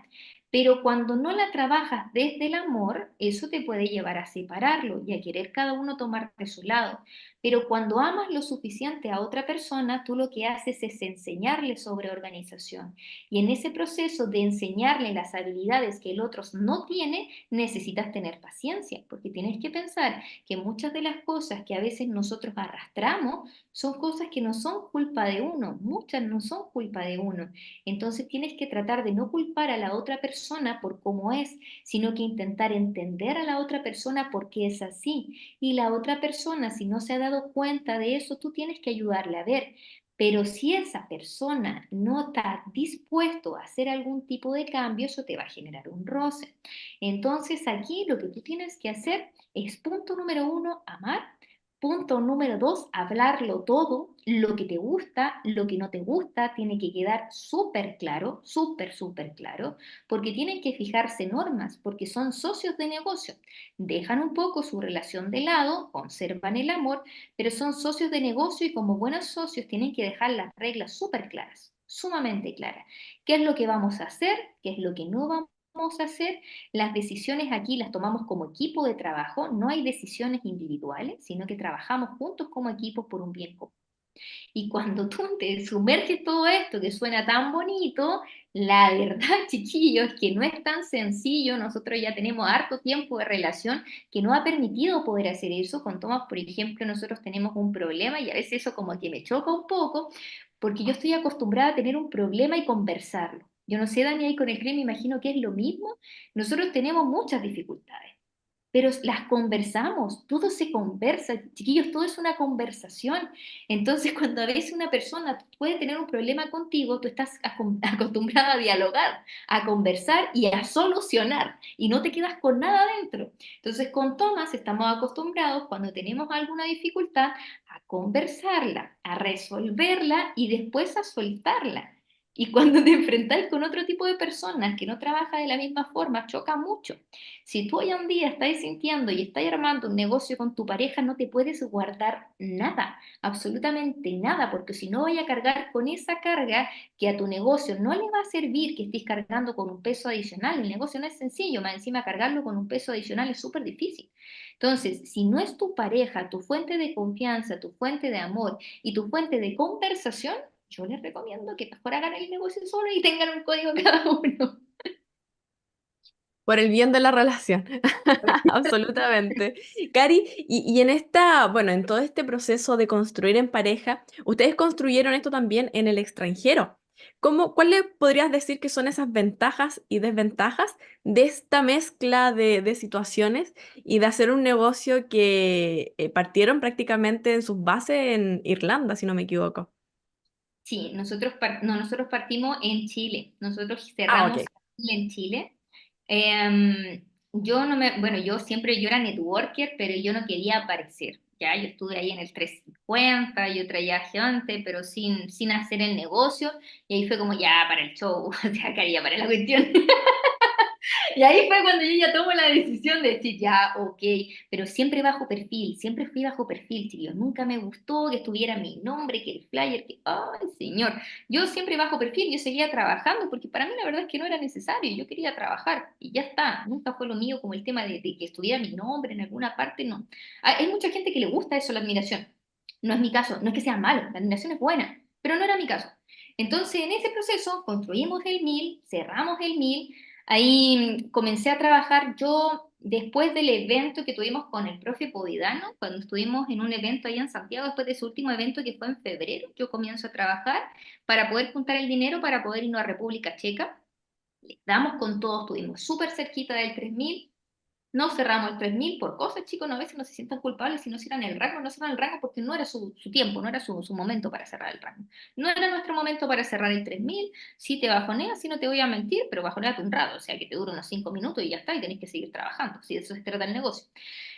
B: Pero cuando no la trabajas desde el amor, eso te puede llevar a separarlo y a querer cada uno tomar de su lado. Pero cuando amas lo suficiente a otra persona, tú lo que haces es enseñarle sobre organización. Y en ese proceso de enseñarle las habilidades que el otro no tiene, necesitas tener paciencia, porque tienes que pensar que muchas de las cosas que a veces nosotros arrastramos son cosas que no son culpa de uno, muchas no son culpa de uno. Entonces tienes que tratar de no culpar a la otra persona por cómo es, sino que intentar entender a la otra persona por qué es así. Y la otra persona, si no se ha dado cuenta de eso, tú tienes que ayudarle a ver. Pero si esa persona no está dispuesto a hacer algún tipo de cambio, eso te va a generar un roce. Entonces aquí lo que tú tienes que hacer es punto número uno, amar. Punto número dos, hablarlo todo, lo que te gusta, lo que no te gusta, tiene que quedar súper claro, súper, súper claro, porque tienen que fijarse normas, porque son socios de negocio. Dejan un poco su relación de lado, conservan el amor, pero son socios de negocio y como buenos socios tienen que dejar las reglas súper claras, sumamente claras. ¿Qué es lo que vamos a hacer? ¿Qué es lo que no vamos a hacer? Las decisiones aquí las tomamos como equipo de trabajo, no hay decisiones individuales, sino que trabajamos juntos como equipo por un bien común. Y cuando tú te sumerges todo esto que suena tan bonito, la verdad, chiquillos, es que no es tan sencillo. Nosotros ya tenemos harto tiempo de relación que no ha permitido poder hacer eso. Con Tomás, por ejemplo, nosotros tenemos un problema y a veces eso como que me choca un poco, porque yo estoy acostumbrada a tener un problema y conversarlo. Yo no sé, Dani, ahí con el crimen me imagino que es lo mismo. Nosotros tenemos muchas dificultades, pero las conversamos, todo se conversa, chiquillos, todo es una conversación. Entonces, cuando a veces una persona puede tener un problema contigo, tú estás acostumbrada a dialogar, a conversar y a solucionar, y no te quedas con nada dentro. Entonces, con Tomás estamos acostumbrados, cuando tenemos alguna dificultad, a conversarla, a resolverla y después a soltarla. Y cuando te enfrentas con otro tipo de personas que no trabaja de la misma forma, choca mucho. Si tú hoy en día estás sintiendo y estás armando un negocio con tu pareja, no te puedes guardar nada, absolutamente nada, porque si no vaya a cargar con esa carga que a tu negocio no le va a servir que estés cargando con un peso adicional. El negocio no es sencillo, más encima cargarlo con un peso adicional es súper difícil. Entonces, si no es tu pareja, tu fuente de confianza, tu fuente de amor y tu fuente de conversación, yo les recomiendo que mejor hagan el negocio solo y tengan un código cada uno.
A: Por el bien de la relación, absolutamente. Cari, y en esta, bueno, en todo este proceso de construir en pareja, ustedes construyeron esto también en el extranjero. ¿Cuáles podrías decir que son esas ventajas y desventajas de esta mezcla de situaciones y de hacer un negocio que partieron prácticamente en sus bases en Irlanda, si no me equivoco?
B: Sí, no, nosotros partimos en Chile, nosotros
A: Ah,
B: cerramos
A: ok.
B: en Chile. Bueno, yo era networker, pero yo no quería aparecer, ya, yo estuve ahí en el 350, yo traía gente, pero sin hacer el negocio, y ahí fue como, ya, para el show, o sea, quería para la cuestión. Y ahí fue cuando yo ya tomo la decisión de decir, ya, ok, pero siempre bajo perfil, siempre fui bajo perfil, chicos. Nunca me gustó que estuviera mi nombre, que el flyer, que, ay, señor. Yo siempre bajo perfil, yo seguía trabajando porque para mí la verdad es que no era necesario, yo quería trabajar y ya está. Nunca fue lo mío como el tema de que estuviera mi nombre en alguna parte, no. Hay mucha gente que le gusta eso, la admiración. No es mi caso, no es que sea malo, la admiración es buena, pero no era mi caso. Entonces, en ese proceso, construimos el 1000, cerramos el 1000. Ahí comencé a trabajar yo después del evento que tuvimos con el profe Povidano, cuando estuvimos en un evento allá en Santiago, después de su último evento que fue en febrero, yo comienzo a trabajar para poder juntar el dinero para poder irnos a República Checa. Le damos con todo, estuvimos súper cerquita del 3000. No cerramos el 3000 por cosas, chicos, no, a veces no se sientan culpables si no cierran el rango, no cierran el rango porque no era su tiempo, no era su momento para cerrar el rango. No era nuestro momento para cerrar el 3000. Si te bajoneas, si no te voy a mentir, pero bajoneate un rato, o sea, que te dura unos 5 minutos y ya está, y tenés que seguir trabajando, si de eso se trata el negocio.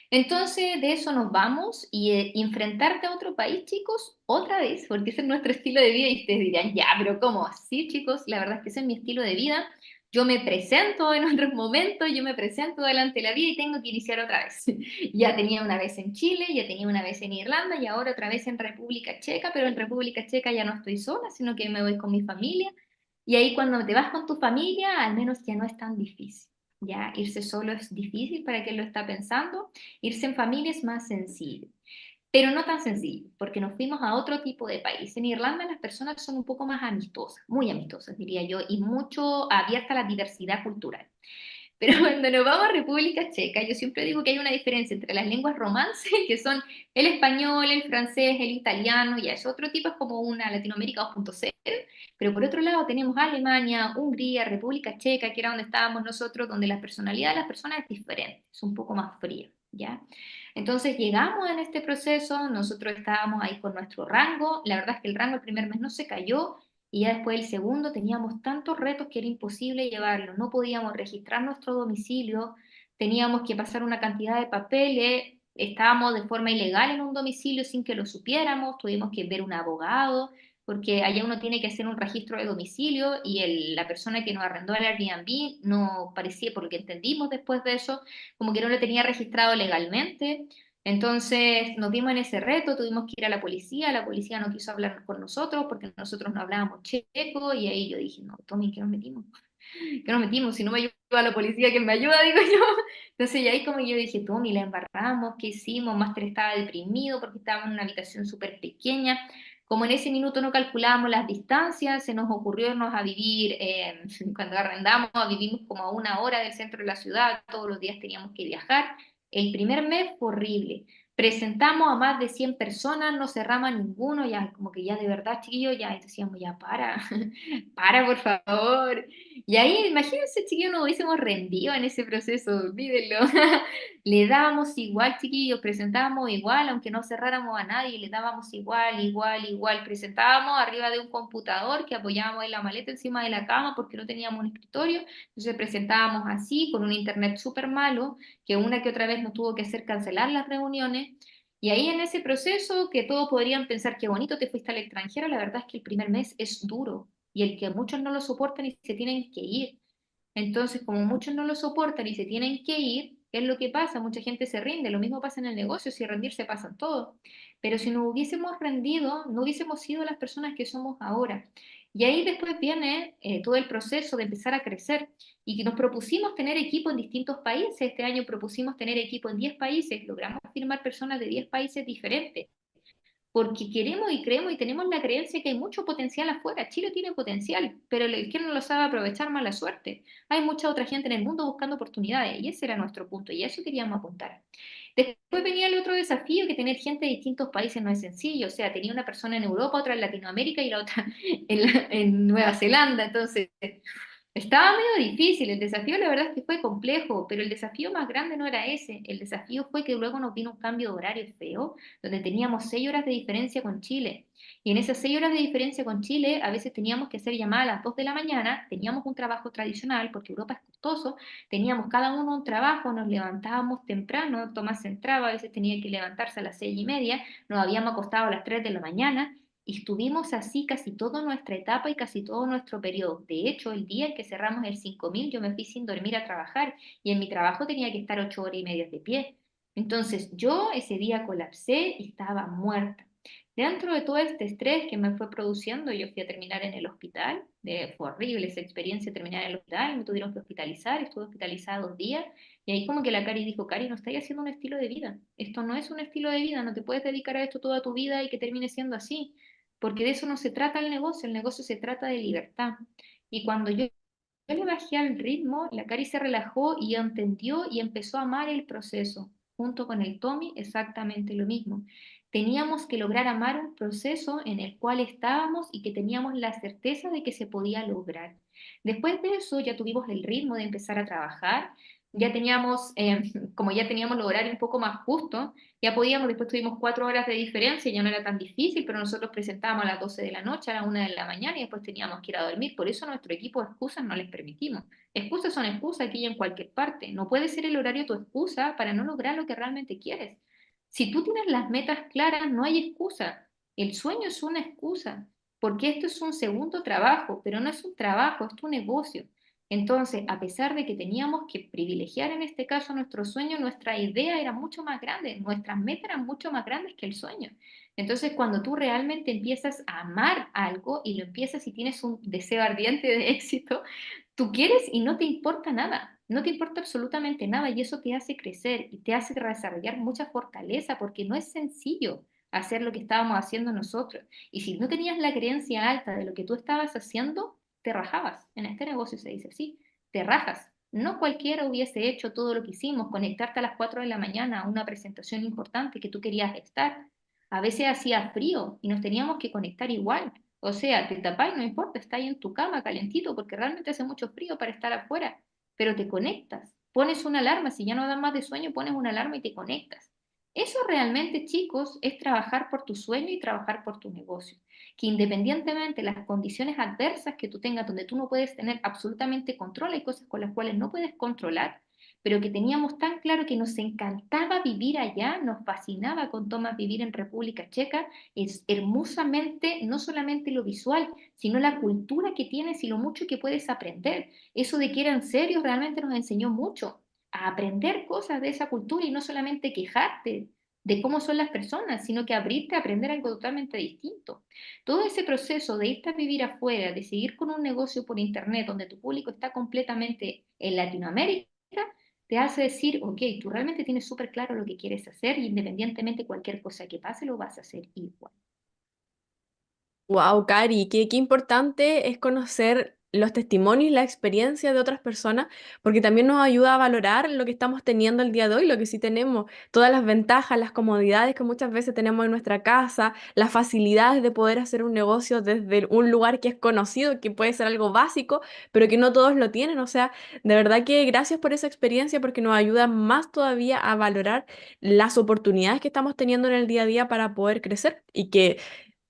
B: Entonces, de eso nos vamos y enfrentarte a otro país, chicos, otra vez, porque ese es nuestro estilo de vida y ustedes dirán, ya, pero ¿cómo así, chicos? La verdad es que ese es mi estilo de vida. Yo me presento en otros momentos, yo me presento delante de la vida y tengo que iniciar otra vez. Ya tenía una vez en Chile, ya tenía una vez en Irlanda y ahora otra vez en República Checa, pero en República Checa ya no estoy sola, sino que me voy con mi familia. Y ahí cuando te vas con tu familia, al menos ya no es tan difícil. Ya irse solo es difícil para quien lo está pensando. Irse en familia es más sencillo, pero no tan sencillo, porque nos fuimos a otro tipo de país. En Irlanda las personas son un poco más amistosas, muy amistosas, diría yo, y mucho abierta a la diversidad cultural. Pero cuando nos vamos a República Checa, yo siempre digo que hay una diferencia entre las lenguas romance, que son el español, el francés, el italiano, y es otro tipo, es como una Latinoamérica 2.0, pero por otro lado tenemos Alemania, Hungría, República Checa, que era donde estábamos nosotros, donde la personalidad de las personas es diferente, es un poco más fría, ¿ya? Entonces llegamos en este proceso, nosotros estábamos ahí con nuestro rango, la verdad es que el rango el primer mes no se cayó, y ya después del segundo teníamos tantos retos que era imposible llevarlo. No podíamos registrar nuestro domicilio, teníamos que pasar una cantidad de papeles, estábamos de forma ilegal en un domicilio sin que lo supiéramos, tuvimos que ver un abogado, porque allá uno tiene que hacer un registro de domicilio y la persona que nos arrendó el Airbnb no parecía, por lo que entendimos después de eso, como que no lo tenía registrado legalmente. Entonces nos vimos en ese reto, tuvimos que ir a la policía no quiso hablar con nosotros porque nosotros no hablábamos checo y ahí yo dije, no, Tommy, ¿qué nos metimos? ¿Qué nos metimos? Si no me ayuda la policía, ¿quién me ayuda? Digo yo. Entonces y ahí como yo dije, Tommy, la embarramos, ¿qué hicimos? Máster estaba deprimido porque estábamos en una habitación súper pequeña. Como en ese minuto no calculábamos las distancias, se nos ocurrió irnos a vivir, cuando arrendamos, vivimos como a 1 hora del centro de la ciudad, todos los días teníamos que viajar. El primer mes fue horrible. Presentamos a más de 100 personas, no cerramos a ninguno, ya como que ya de verdad, chiquillos, ya decíamos, ya para, para por favor. Y ahí, imagínense, chiquillos, nos hubiésemos rendido en ese proceso, olvídenlo. Le dábamos igual, chiquillos, presentábamos igual, aunque no cerráramos a nadie, le dábamos igual, igual, igual. Presentábamos arriba de un computador que apoyábamos en la maleta encima de la cama porque no teníamos un escritorio. Entonces presentábamos así, con un internet súper malo, que una que otra vez nos tuvo que hacer cancelar las reuniones. Y ahí en ese proceso, que todos podrían pensar qué bonito te fuiste al extranjero, la verdad es que el primer mes es duro y el que muchos no lo soportan y se tienen que ir. Entonces, como muchos no lo soportan y se tienen que ir, ¿qué es lo que pasa? Mucha gente se rinde, lo mismo pasa en el negocio, si rendirse pasan todos. Pero si nos hubiésemos rendido, no hubiésemos sido las personas que somos ahora. Y ahí después viene todo el proceso de empezar a crecer y que nos propusimos tener equipo en distintos países. Este año propusimos tener equipo en 10 países, logramos firmar personas de 10 países diferentes. porque queremos y creemos y tenemos la creencia que hay mucho potencial afuera. Chile tiene potencial, pero el que no lo sabe aprovechar, mala suerte. Hay mucha otra gente en el mundo buscando oportunidades y ese era nuestro punto y a eso queríamos apuntar. Después venía el otro desafío, que tener gente de distintos países no es sencillo. O sea, tenía una persona en Europa, otra en Latinoamérica y la otra en Nueva Zelanda. Entonces, estaba medio difícil. El desafío, la verdad es que fue complejo, pero el desafío más grande no era ese. El desafío fue que luego nos vino un cambio de horario feo, donde teníamos 6 horas de diferencia con Chile. Y en esas 6 horas de diferencia con Chile, a veces teníamos que hacer llamadas a las 2 de la mañana, teníamos un trabajo tradicional, porque Europa es costoso, teníamos cada uno un trabajo, nos levantábamos temprano, Tomás entraba, a veces tenía que levantarse a las 6:30, nos habíamos acostado a las 3 de la mañana, y estuvimos así casi toda nuestra etapa y casi todo nuestro periodo. De hecho, el día en que cerramos el 5000, yo me fui sin dormir a trabajar y en mi trabajo tenía que estar 8 horas y media de pie. Entonces, yo ese día colapsé y estaba muerta. Dentro de todo este estrés que me fue produciendo, yo fui a terminar en el hospital. Fue horrible esa experiencia, terminar en el hospital, me tuvieron que hospitalizar, estuve hospitalizada 2 días y ahí como que la Cari dijo, Cari, no estás haciendo un estilo de vida. Esto no es un estilo de vida, no te puedes dedicar a esto toda tu vida y que termine siendo así, porque de eso no se trata el negocio se trata de libertad. Y cuando yo le bajé al ritmo, la Cari se relajó y entendió y empezó a amar el proceso. Junto con el Tommy, exactamente lo mismo. Teníamos que lograr amar un proceso en el cual estábamos y que teníamos la certeza de que se podía lograr. Después de eso ya tuvimos el ritmo de empezar a trabajar, ya teníamos, como ya teníamos el horario un poco más justo, ya podíamos, después tuvimos 4 horas de diferencia, ya no era tan difícil, pero nosotros presentábamos a las 12 de la noche, a la 1 de la mañana y después teníamos que ir a dormir. Por eso a nuestro equipo de excusas no les permitimos. Excusas son excusas aquí y en cualquier parte. No puede ser el horario tu excusa para no lograr lo que realmente quieres. Si tú tienes las metas claras, no hay excusa. El sueño es una excusa, porque esto es un segundo trabajo, pero no es un trabajo, es tu negocio. Entonces, a pesar de que teníamos que privilegiar en este caso nuestro sueño, nuestra idea era mucho más grande, nuestras metas eran mucho más grandes que el sueño. Entonces, cuando tú realmente empiezas a amar algo y lo empiezas y tienes un deseo ardiente de éxito, tú quieres y no te importa nada, no te importa absolutamente nada y eso te hace crecer y te hace desarrollar mucha fortaleza porque no es sencillo hacer lo que estábamos haciendo nosotros. Y si no tenías la creencia alta de lo que tú estabas haciendo, te rajabas. En este negocio se dice así, te rajas. No cualquiera hubiese hecho todo lo que hicimos, conectarte a las 4 de la mañana a una presentación importante que tú querías estar. A veces hacía frío y nos teníamos que conectar igual. O sea, te tapáis, no importa, estás ahí en tu cama calentito porque realmente hace mucho frío para estar afuera, pero te conectas. Pones una alarma, si ya no das más de sueño, pones una alarma y te conectas. Eso realmente, chicos, es trabajar por tu sueño y trabajar por tu negocio. Que independientemente de las condiciones adversas que tú tengas, donde tú no puedes tener absolutamente control, hay cosas con las cuales no puedes controlar, pero que teníamos tan claro que nos encantaba vivir allá, nos fascinaba con Tomás vivir en República Checa, es hermosamente, no solamente lo visual, sino la cultura que tienes y lo mucho que puedes aprender. Eso de que eran serios realmente nos enseñó mucho a aprender cosas de esa cultura y no solamente quejarte de cómo son las personas, sino que abrirte a aprender algo totalmente distinto. Todo ese proceso de irte a vivir afuera, de seguir con un negocio por internet donde tu público está completamente en Latinoamérica, te hace decir, ok, tú realmente tienes súper claro lo que quieres hacer y independientemente de cualquier cosa que pase, lo vas a hacer igual.
A: Wow, Cari, qué importante es conocer los testimonios y la experiencia de otras personas, porque también nos ayuda a valorar lo que estamos teniendo el día de hoy, lo que sí tenemos, todas las ventajas, las comodidades que muchas veces tenemos en nuestra casa, las facilidades de poder hacer un negocio desde un lugar que es conocido, que puede ser algo básico, pero que no todos lo tienen. O sea, de verdad que gracias por esa experiencia, porque nos ayuda más todavía a valorar las oportunidades que estamos teniendo en el día a día para poder crecer y que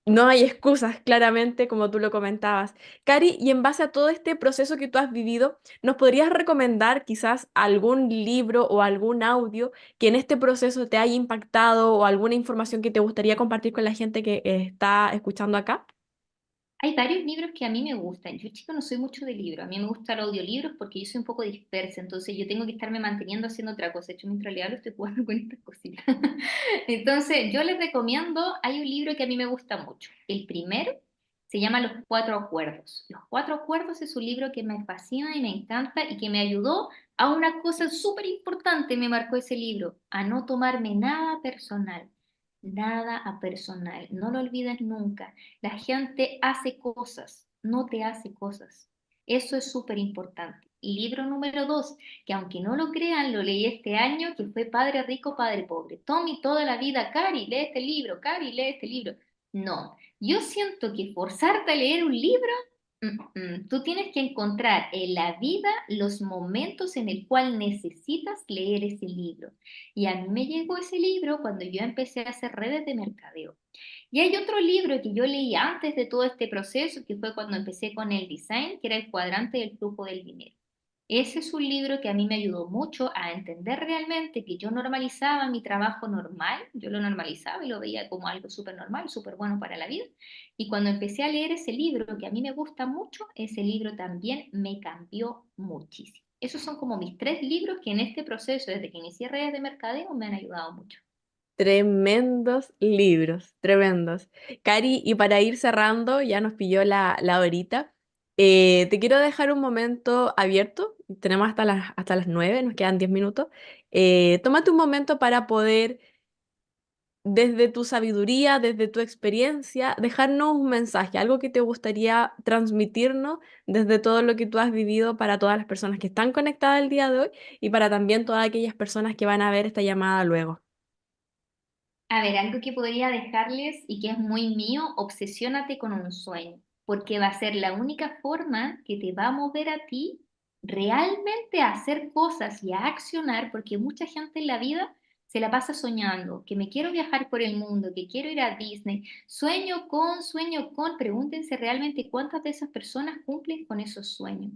A: no hay excusas, claramente, como tú lo comentabas. Cari, y en base a todo este proceso que tú has vivido, ¿nos podrías recomendar quizás algún libro o algún audio que en este proceso te haya impactado o alguna información que te gustaría compartir con la gente que está escuchando acá?
B: Hay varios libros que a mí me gustan. Yo, chico, no soy mucho de libros. A mí me gustan los audiolibros porque yo soy un poco dispersa, entonces yo tengo que estarme manteniendo haciendo otra cosa. De hecho, mientras le hablo estoy jugando con estas cositas. Entonces, yo les recomiendo, hay un libro que a mí me gusta mucho. El primero se llama Los Cuatro Acuerdos. Los Cuatro Acuerdos es un libro que me fascina y me encanta y que me ayudó a una cosa súper importante, me marcó ese libro, a no tomarme nada personal. Nada a personal, no lo olvides nunca. La gente hace cosas, no te hace cosas. Eso es súper importante. Y libro número 2, que aunque no lo crean, lo leí este año, que fue Padre Rico, Padre Pobre. Tommy toda la vida, Cari, lee este libro, Cari, lee este libro. No, yo siento que forzarte a leer un libro, tú tienes que encontrar en la vida los momentos en el cual necesitas leer ese libro. Y a mí me llegó ese libro cuando yo empecé a hacer redes de mercadeo. Y hay otro libro que yo leí antes de todo este proceso, que fue cuando empecé con el design, que era El cuadrante del flujo del dinero. Ese es un libro que a mí me ayudó mucho a entender realmente que yo normalizaba mi trabajo normal, yo lo normalizaba y lo veía como algo súper normal, súper bueno para la vida. Y cuando empecé a leer ese libro, que a mí me gusta mucho, ese libro también me cambió muchísimo. Esos son como mis 3 libros que en este proceso, desde que inicié redes de mercadeo, me han ayudado mucho.
A: Tremendos libros, tremendos. Cari, y para ir cerrando, ya nos pilló la horita, te quiero dejar un momento abierto, tenemos hasta las 9, nos quedan 10 minutos. Tómate un momento para poder, desde tu sabiduría, desde tu experiencia, dejarnos un mensaje, algo que te gustaría transmitirnos desde todo lo que tú has vivido para todas las personas que están conectadas el día de hoy y para también todas aquellas personas que van a ver esta llamada luego.
B: A ver, algo que podría dejarles y que es muy mío, obsesiónate con un sueño, porque va a ser la única forma que te va a mover a ti realmente a hacer cosas y a accionar, porque mucha gente en la vida se la pasa soñando, que me quiero viajar por el mundo, que quiero ir a Disney, sueño con, pregúntense realmente cuántas de esas personas cumplen con esos sueños.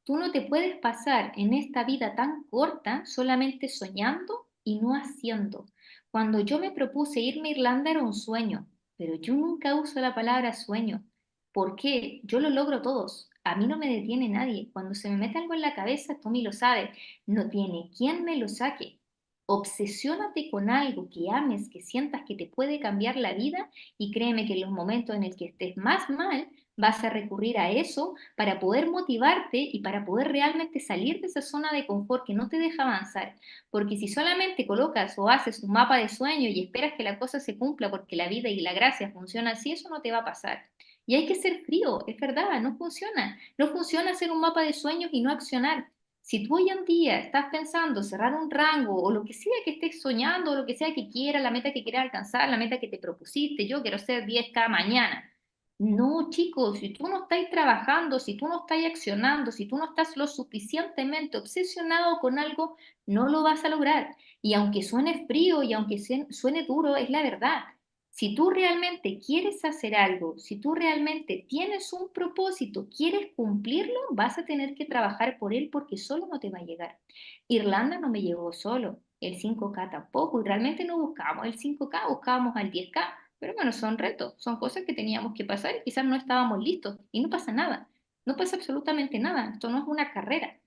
B: Tú no te puedes pasar en esta vida tan corta solamente soñando y no haciendo. Cuando yo me propuse irme a Irlanda era un sueño, pero yo nunca uso la palabra sueño. ¿Por qué? Yo lo logro todos. A mí no me detiene nadie. Cuando se me mete algo en la cabeza, Tommy lo sabe, no tiene quien me lo saque. Obsesiónate con algo que ames, que sientas que te puede cambiar la vida y créeme que en los momentos en el que estés más mal, vas a recurrir a eso para poder motivarte y para poder realmente salir de esa zona de confort que no te deja avanzar. Porque si solamente colocas o haces un mapa de sueño y esperas que la cosa se cumpla porque la vida y la gracia funcionan así, eso no te va a pasar. Y hay que ser frío, es verdad, no funciona. No funciona hacer un mapa de sueños y no accionar. Si tú hoy en día estás pensando cerrar un rango o lo que sea que estés soñando, o lo que sea que quieras, la meta que quieras alcanzar, la meta que te propusiste, yo quiero ser 10K mañana. No, chicos, si tú no estás trabajando, si tú no estás accionando, si tú no estás lo suficientemente obsesionado con algo, no lo vas a lograr. Y aunque suene frío y aunque suene duro, es la verdad. Si tú realmente quieres hacer algo, si tú realmente tienes un propósito, quieres cumplirlo, vas a tener que trabajar por él porque solo no te va a llegar. Irlanda no me llegó solo, el 5K tampoco, y realmente no buscábamos el 5K, buscábamos al 10K. Pero bueno, son retos, son cosas que teníamos que pasar y quizás no estábamos listos y no pasa nada, no pasa absolutamente nada, esto no es una carrera.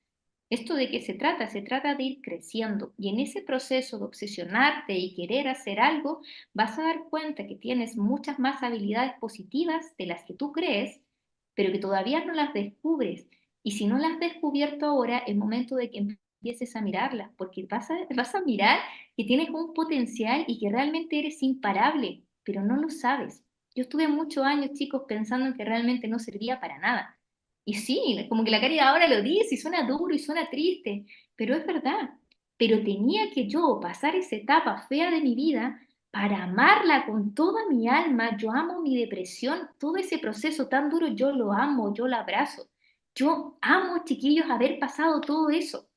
B: ¿Esto de qué se trata? Se trata de ir creciendo y en ese proceso de obsesionarte y querer hacer algo, vas a dar cuenta que tienes muchas más habilidades positivas de las que tú crees, pero que todavía no las descubres. Y si no las has descubierto ahora, es momento de que empieces a mirarlas, porque vas a mirar que tienes un potencial y que realmente eres imparable, pero no lo sabes. Yo estuve muchos años, chicos, pensando en que realmente no servía para nada. Y sí, como que la caridad ahora lo dice y suena duro y suena triste, pero es verdad. Pero tenía que yo pasar esa etapa fea de mi vida para amarla con toda mi alma. Yo amo mi depresión, todo ese proceso tan duro, yo lo amo, yo lo abrazo. Yo amo, chiquillos, haber pasado todo eso.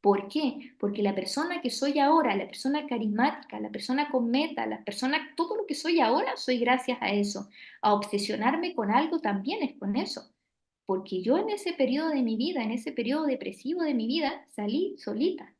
B: ¿Por qué? Porque la persona que soy ahora, la persona carismática, la persona con meta, la persona, todo lo que soy ahora, soy gracias a eso. A obsesionarme con algo también es con eso. Porque yo en ese periodo de mi vida, en ese periodo depresivo de mi vida, salí solita,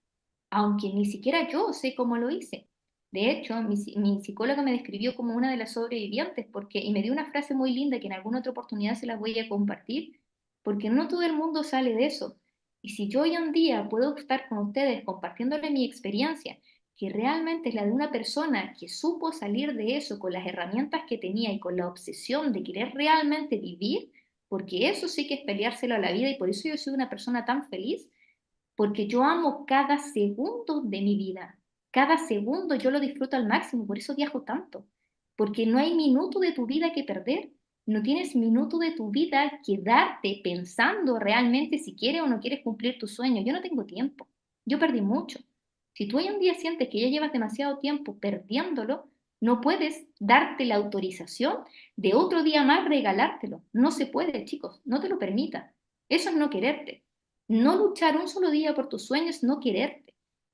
B: aunque ni siquiera yo sé cómo lo hice. De hecho, mi psicóloga me describió como una de las sobrevivientes y me dio una frase muy linda que en alguna otra oportunidad se la voy a compartir, porque no todo el mundo sale de eso. Y si yo hoy en día puedo estar con ustedes compartiéndole mi experiencia, que realmente es la de una persona que supo salir de eso con las herramientas que tenía y con la obsesión de querer realmente vivir, porque eso sí que es peleárselo a la vida y por eso yo soy una persona tan feliz porque yo amo cada segundo de mi vida, Cada segundo yo lo disfruto al máximo, por eso viajo tanto, porque no hay minuto de tu vida que perder, no tienes minuto de tu vida que darte pensando realmente si quieres o no quieres cumplir tu sueño. Yo no tengo tiempo, yo perdí mucho. Si tú hoy en día sientes que ya llevas demasiado tiempo perdiéndolo, no puedes darte la autorización de otro día más regalártelo. No se puede, chicos, no te lo permitas. Eso es no quererte. No luchar un solo día por tus sueños, no quererte.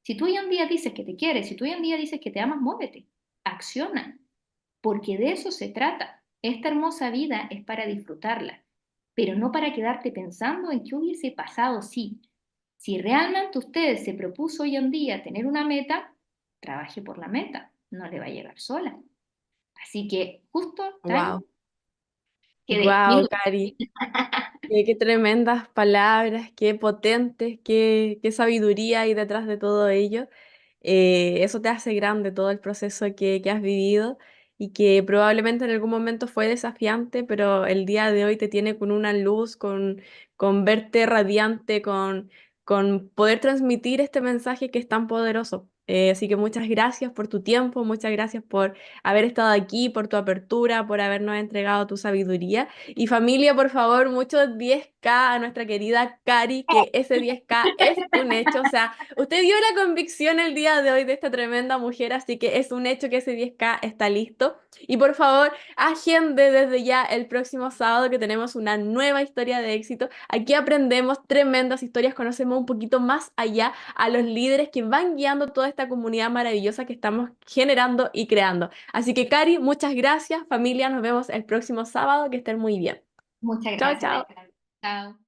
B: Si tú hoy en día dices que te quieres, si tú hoy en día dices que te amas, muévete, acciona, porque de eso se trata. Esta hermosa vida es para disfrutarla, pero no para quedarte pensando en qué hubiese pasado si realmente usted se propuso hoy en día tener una meta, trabaje por la meta, no le va a llegar sola. Así que justo, Tani,
A: Wow,
B: quedé
A: wow,
B: minutos.
A: Cari. Qué tremendas palabras, qué potentes, qué sabiduría hay detrás de todo ello. Eso te hace grande todo el proceso que has vivido y que probablemente en algún momento fue desafiante, pero el día de hoy te tiene con una luz, con verte radiante, con poder transmitir este mensaje que es tan poderoso. Así que muchas gracias por tu tiempo, muchas gracias por haber estado aquí, por tu apertura, por habernos entregado tu sabiduría. Y familia, por favor, muchos 10K a nuestra querida Cari, que ese 10K es un hecho. O sea, usted vio la convicción el día de hoy de esta tremenda mujer, así que es un hecho que ese 10K está listo. Y por favor, agende desde ya el próximo sábado que tenemos una nueva historia de éxito. Aquí aprendemos tremendas historias, conocemos un poquito más allá a los líderes que van guiando toda esta comunidad maravillosa que estamos generando y creando. Así que, Cari, muchas gracias. Familia, nos vemos el próximo sábado. Que estén muy bien.
B: Muchas
A: Chao,
B: gracias,
A: chao.
B: Alejandra. Chao.